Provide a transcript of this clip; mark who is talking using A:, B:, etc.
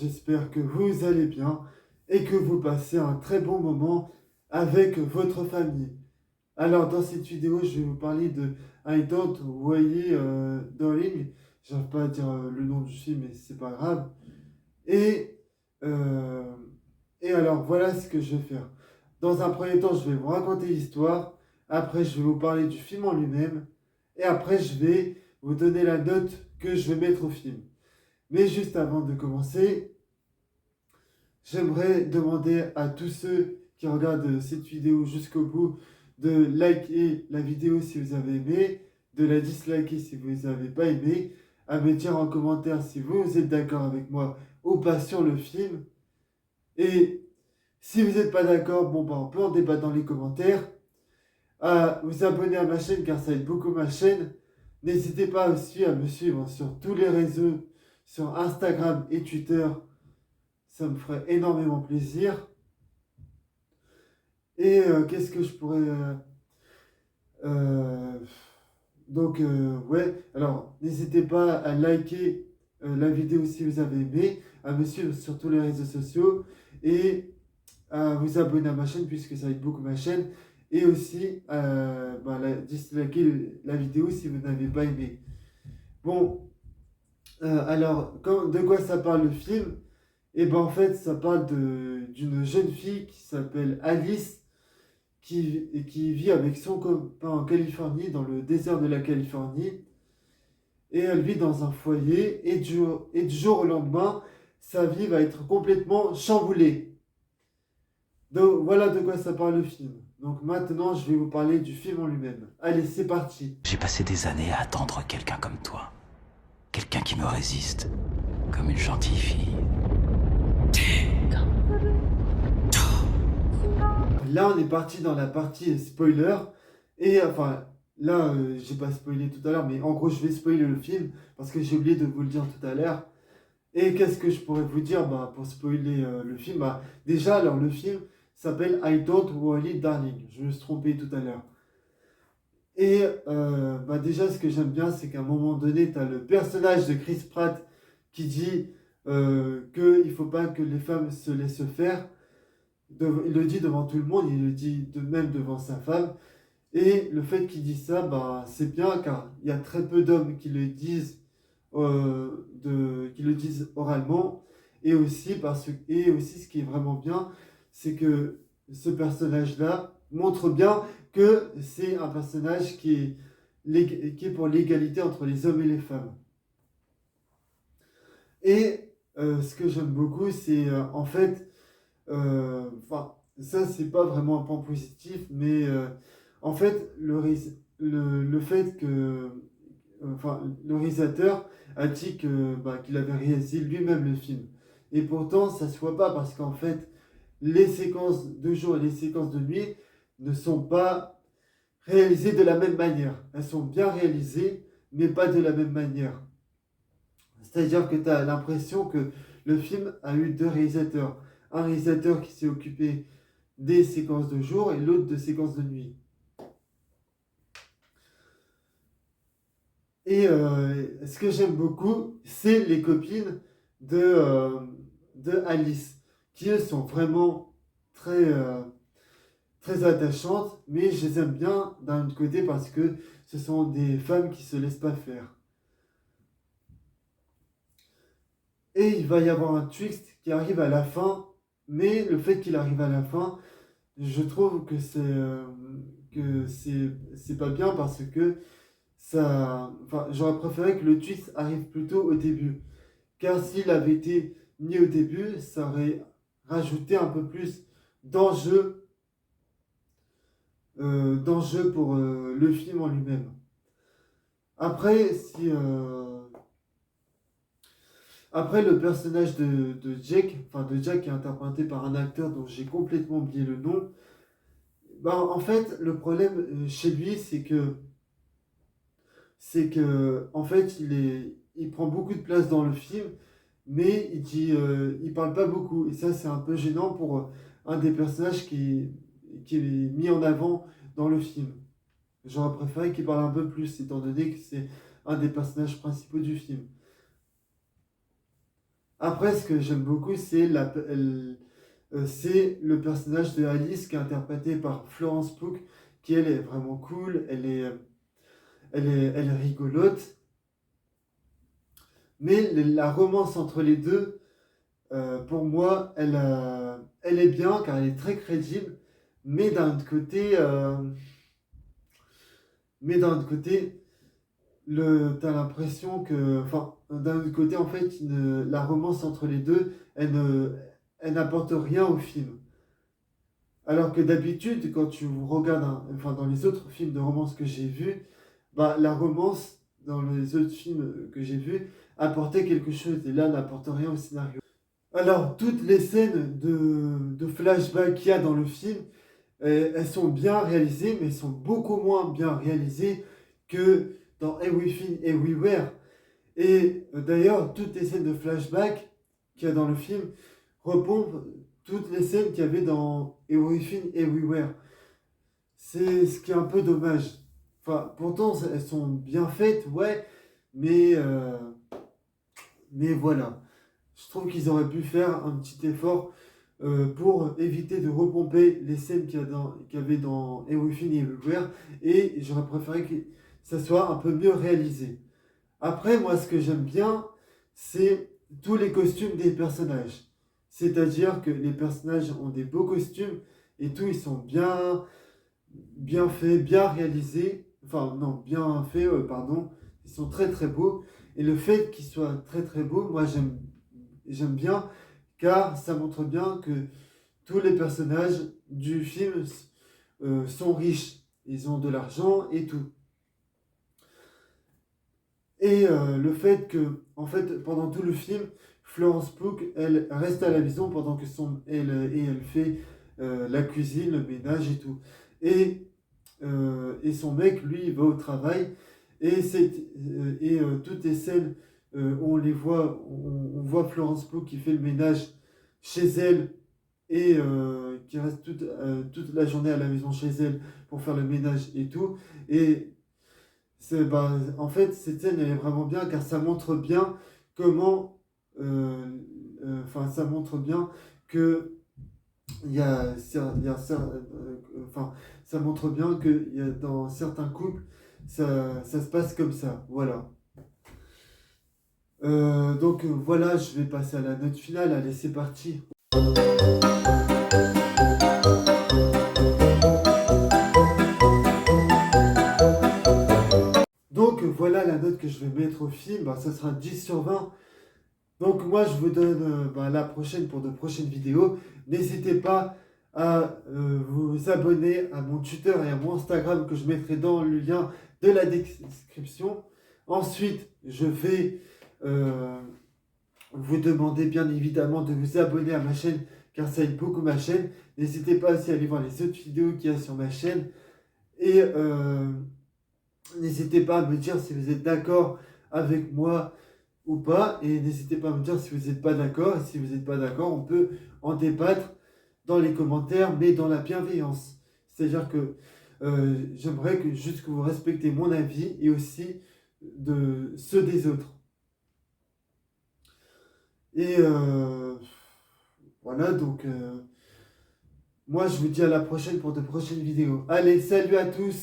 A: j'espère que vous allez bien et que vous passez un très bon moment avec votre famille. Alors, dans cette vidéo, je vais vous parler de I Don't Worry Darling. J'arrive pas à dire le nom du film, mais c'est pas grave. Et, euh, et alors, voilà ce que je vais faire. Dans un premier temps, je vais vous raconter l'histoire. Après, je vais vous parler du film en lui-même. Et après, je vais vous donner la note que je vais mettre au film. Mais juste avant de commencer, j'aimerais demander à tous ceux qui regardent cette vidéo jusqu'au bout de liker la vidéo si vous avez aimé, de la disliker si vous n'avez pas aimé, à me dire en commentaire si vous êtes d'accord avec moi ou pas sur le film. Et si vous n'êtes pas d'accord, bon bah on peut en débattre dans les commentaires, à vous abonner à ma chaîne car ça aide beaucoup ma chaîne. N'hésitez pas aussi à me suivre sur tous les réseaux, sur Instagram et Twitter. Ça me ferait énormément plaisir. Et qu'est-ce que je pourrais... euh, ouais. Alors, n'hésitez pas à liker la vidéo si vous avez aimé, à me suivre sur tous les réseaux sociaux et à vous abonner à ma chaîne puisque ça aide beaucoup ma chaîne. Et aussi, disliker la vidéo si vous n'avez pas aimé. Bon, alors, de quoi ça parle le film? Et ben en fait, ça parle d'une jeune fille qui s'appelle Alice, qui vit avec son copain en Californie, dans le désert de la Californie. Et elle vit dans un foyer, et du jour au lendemain, sa vie va être complètement chamboulée. Donc voilà de quoi ça parle le film. Donc maintenant, je vais vous parler du film en lui-même. Allez, c'est parti.
B: J'ai passé des années à attendre quelqu'un comme toi. Quelqu'un qui me résiste. Comme une gentille fille.
A: Là, on est parti dans la partie spoiler. Et enfin, là, j'ai pas spoilé tout à l'heure, mais en gros, je vais spoiler le film parce que j'ai oublié de vous le dire tout à l'heure. Et qu'est-ce que je pourrais vous dire pour spoiler le film? Déjà, alors, le film s'appelle I Don't Worry Darling. Je me suis trompé tout à l'heure. Et déjà, ce que j'aime bien, c'est qu'à un moment donné, tu as le personnage de Chris Pratt qui dit qu'il ne faut pas que les femmes se laissent faire. Il le dit devant tout le monde, il le dit même devant sa femme. Et le fait qu'il dise ça, c'est bien car il y a très peu d'hommes qui le disent, qui le disent oralement. Et aussi, ce qui est vraiment bien, c'est que ce personnage-là montre bien que c'est un personnage qui est pour l'égalité entre les hommes et les femmes. Et ce que j'aime beaucoup, c'est en fait, ça c'est pas vraiment un point positif, mais en fait, le fait que le réalisateur a dit qu'il avait réalisé lui-même le film. Et pourtant, ça se voit pas parce qu'en fait, les séquences de jour et les séquences de nuit ne sont pas réalisées de la même manière. Elles sont bien réalisées, mais pas de la même manière. C'est-à-dire que tu as l'impression que le film a eu deux réalisateurs. Un réalisateur qui s'est occupé des séquences de jour et l'autre de séquences de nuit. Et ce que j'aime beaucoup, c'est les copines de Alice, qui elles sont vraiment très, très attachantes, mais je les aime bien d'un autre côté parce que ce sont des femmes qui se laissent pas faire. Et il va y avoir un twist qui arrive à la fin, mais le fait qu'il arrive à la fin, je trouve que c'est pas bien parce que j'aurais préféré que le twist arrive plutôt au début. Car s'il avait été mis au début, ça aurait rajouté un peu plus d'enjeu, d'enjeu pour le film en lui-même. Après, après le personnage de Jack qui est interprété par un acteur dont j'ai complètement oublié le nom, en fait, le problème chez lui, c'est que en fait, il prend beaucoup de place dans le film, mais il parle pas beaucoup. Et ça, c'est un peu gênant pour un des personnages qui est mis en avant dans le film. J'aurais préféré qu'il parle un peu plus, étant donné que c'est un des personnages principaux du film. Après, ce que j'aime beaucoup, c'est le personnage de Alice qui est interprété par Florence Pugh, qui elle est vraiment cool, elle est rigolote. Mais la romance entre les deux, pour moi, elle est bien car elle est très crédible. Mais d'un autre côté, mais d'un autre côté, t'as l'impression que, enfin, d'un autre côté, en fait, la romance entre les deux, elle n'apporte rien au film. Alors que d'habitude, quand tu regardes, enfin, dans les autres films de romance que j'ai vus, bah, la romance dans les autres films que j'ai vus apportait quelque chose et là n'apporte rien au scénario. Alors, toutes les scènes de flashback qu'il y a dans le film, elles sont bien réalisées, mais elles sont beaucoup moins bien réalisées que dans Everything Everywhere. Et d'ailleurs, toutes les scènes de flashback qu'il y a dans le film repompent toutes les scènes qu'il y avait dans Everything Everywhere. C'est ce qui est un peu dommage. Enfin, pourtant, elles sont bien faites, ouais, mais, euh, mais voilà. Je trouve qu'ils auraient pu faire un petit effort pour éviter de repomper les scènes qu'il y avait dans Everything Everywhere et j'aurais préféré que ça soit un peu mieux réalisé. Après, moi, ce que j'aime bien, c'est tous les costumes des personnages. C'est-à-dire que les personnages ont des beaux costumes et tout, ils sont bien faits, bien réalisés. Enfin, non, bien faits, pardon. Ils sont très très beaux. Et le fait qu'ils soient très très beaux, moi, j'aime bien car ça montre bien que tous les personnages du film sont riches. Ils ont de l'argent et tout. Et le fait que, en fait, pendant tout le film, Florence Pugh, elle reste à la maison pendant que elle fait la cuisine, le ménage et tout. Et, et son mec, lui, il va au travail. Toutes les scènes où on les voit, on voit Florence Pugh qui fait le ménage chez elle et qui reste toute la journée à la maison chez elle pour faire le ménage et tout. Et en fait, cette scène, elle est vraiment bien car ça montre bien comment, ça montre bien que il y a enfin, ça montre bien que dans certains couples, ça se passe comme ça, voilà. Voilà, je vais passer à la note finale, allez, c'est parti. Donc voilà la note que je vais mettre au film, bah, ça sera 10 sur 20. Donc moi je vous donne la prochaine pour de prochaines vidéos. N'hésitez pas à vous abonner à mon Twitter et à mon Instagram que je mettrai dans le lien de la description. Ensuite, je vais vous demander bien évidemment de vous abonner à ma chaîne car ça aide beaucoup ma chaîne. N'hésitez pas aussi à aller voir les autres vidéos qu'il y a sur ma chaîne. Et n'hésitez pas à me dire si vous êtes d'accord avec moi ou pas. Et n'hésitez pas à me dire si vous n'êtes pas d'accord. Et si vous n'êtes pas d'accord, on peut en débattre dans les commentaires, mais dans la bienveillance. C'est-à-dire que j'aimerais juste que vous respectez mon avis et aussi de ceux des autres. Et voilà, donc moi je vous dis à la prochaine pour de prochaines vidéos. Allez, salut à tous!